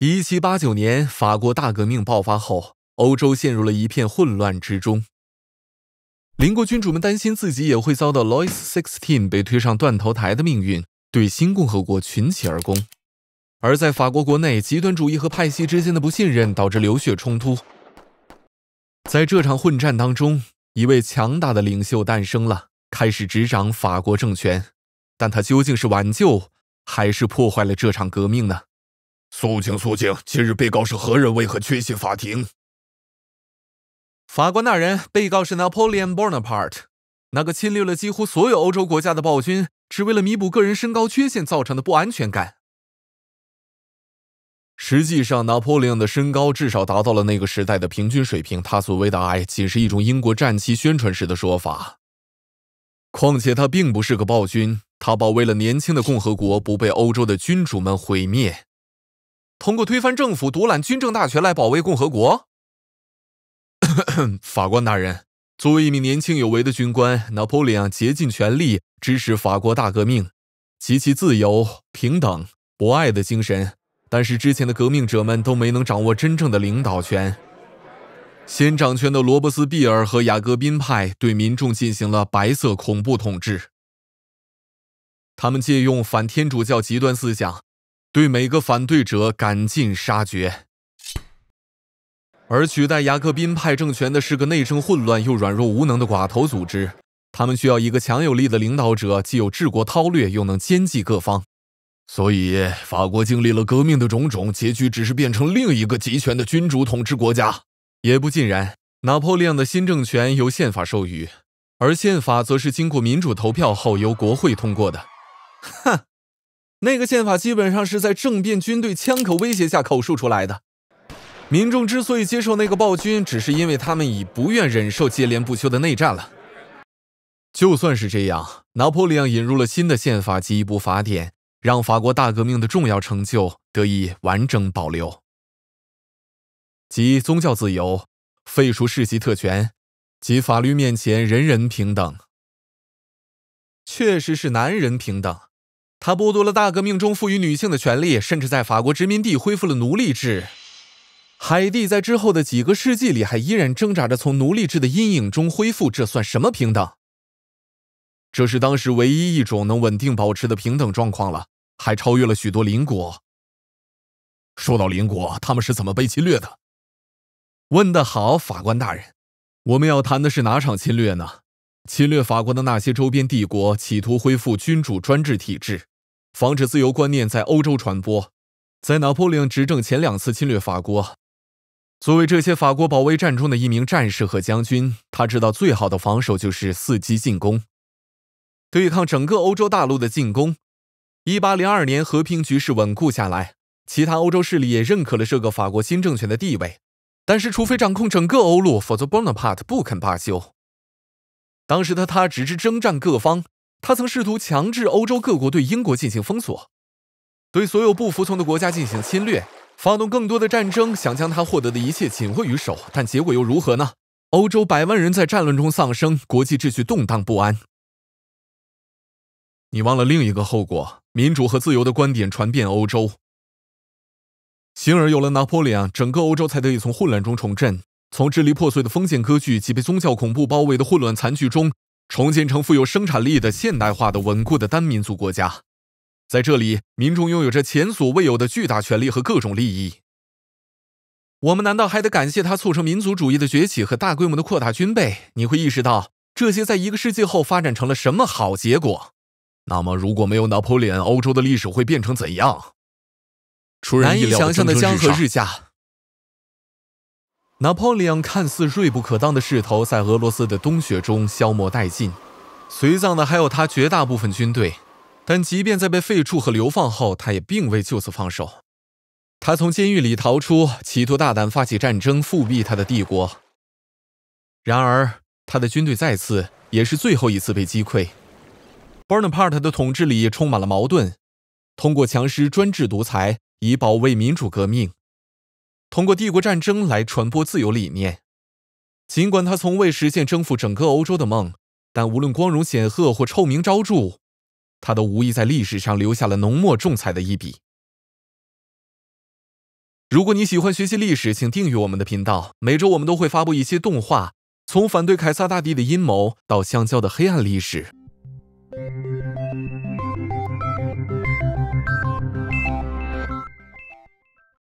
1789年，法国大革命爆发后，欧洲陷入了一片混乱之中。邻国君主们担心自己也会遭到 Louis XVI 被推上断头台的命运，对新共和国群起而攻。而在法国国内，极端主义和派系之间的不信任导致流血冲突。在这场混战当中，一位强大的领袖诞生了，开始执掌法国政权。但他究竟是挽救，还是破坏了这场革命呢？肃静，肃静！今日被告是何人？为何缺席法庭？法官大人，被告是 Napoleon Bonaparte， 那个侵略了几乎所有欧洲国家的暴君，只为了弥补个人身高缺陷造成的不安全感。实际上，拿破仑的身高至少达到了那个时代的平均水平，他所谓的矮仅是一种英国战旗宣传时的说法。况且他并不是个暴君，他保卫了年轻的共和国不被欧洲的君主们毁灭。通过推翻政府、独揽军政大权来保卫共和国？法官大人，作为一名年轻有为的军官，拿破仑竭尽全力支持法国大革命，及其自由、平等、博爱的精神。但是之前的革命者们都没能掌握真正的领导权。先掌权的罗伯斯庇尔和雅各宾派对民众进行了白色恐怖统治。他们借用反天主教极端思想，对每个反对者赶尽杀绝。而取代雅各宾派政权的是个内政混乱又软弱无能的寡头组织，他们需要一个强有力的领导者，既有治国韬略，又能兼济各方。所以，法国经历了革命的种种，结局只是变成另一个集权的君主统治国家。也不尽然，拿破仑的新政权由宪法授予，而宪法则是经过民主投票后由国会通过的。哼，那个宪法基本上是在政变军队枪口威胁下口述出来的。民众之所以接受那个暴君，只是因为他们已不愿忍受接连不休的内战了。就算是这样，拿破仑引入了新的宪法及一部法典，让法国大革命的重要成就得以完整保留，即宗教自由、废除世袭特权及法律面前人人平等。确实是男人平等，他剥夺了大革命中赋予女性的权利，甚至在法国殖民地恢复了奴隶制。海地在之后的几个世纪里还依然挣扎着从奴隶制的阴影中恢复，这算什么平等？这是当时唯一一种能稳定保持的平等状况了，还超越了许多邻国。说到邻国，他们是怎么被侵略的？问得好，法官大人。我们要谈的是哪场侵略呢？侵略法国的那些周边帝国企图恢复君主专制体制，防止自由观念在欧洲传播。在拿破仑执政前2次侵略法国，作为这些法国保卫战中的一名战士和将军，他知道最好的防守就是伺机进攻，对抗整个欧洲大陆的进攻。1802年和平局势稳固下来，其他欧洲势力也认可了这个法国新政权的地位，但是除非掌控整个欧陆，否则 Bonaparte 不肯罢休。当时的他只知征战各方，他曾试图强制欧洲各国对英国进行封锁，对所有不服从的国家进行侵略，发动更多的战争，想将他获得的一切紧握于手，但结果又如何呢？欧洲100万人在战乱中丧生，国际秩序动荡不安。你忘了另一个后果，民主和自由的观点传遍欧洲。幸而有了拿破仑，整个欧洲才得以从混乱中重振，从支离破碎的封建割据及被宗教恐怖包围的混乱残局中，重建成富有生产力的现代化的稳固的单民族国家。在这里，民众拥有着前所未有的巨大权力和各种利益。我们难道还得感谢他促成民族主义的崛起和大规模的扩大军备？你会意识到这些在1个世纪后发展成了什么好结果。那么如果没有拿破仑，欧洲的历史会变成怎样？出人意料难以想象的江河日下。拿破仑看似锐不可当的势头在俄罗斯的冬雪中消磨殆尽，随葬的还有他绝大部分军队。但即便在被废黜和流放后，他也并未就此放手。他从监狱里逃出，企图大胆发起战争，复辟他的帝国。然而，他的军队再次，也是最后一次被击溃。Bonaparte 的统治里充满了矛盾，通过强施专制独裁以保卫民主革命，通过帝国战争来传播自由理念。尽管他从未实现征服整个欧洲的梦，但无论光荣显赫或臭名昭著，他都无疑在历史上留下了浓墨重彩的一笔。如果你喜欢学习历史，请订阅我们的频道，每周我们都会发布一些动画，从反对凯撒大帝的阴谋到香蕉的黑暗历史。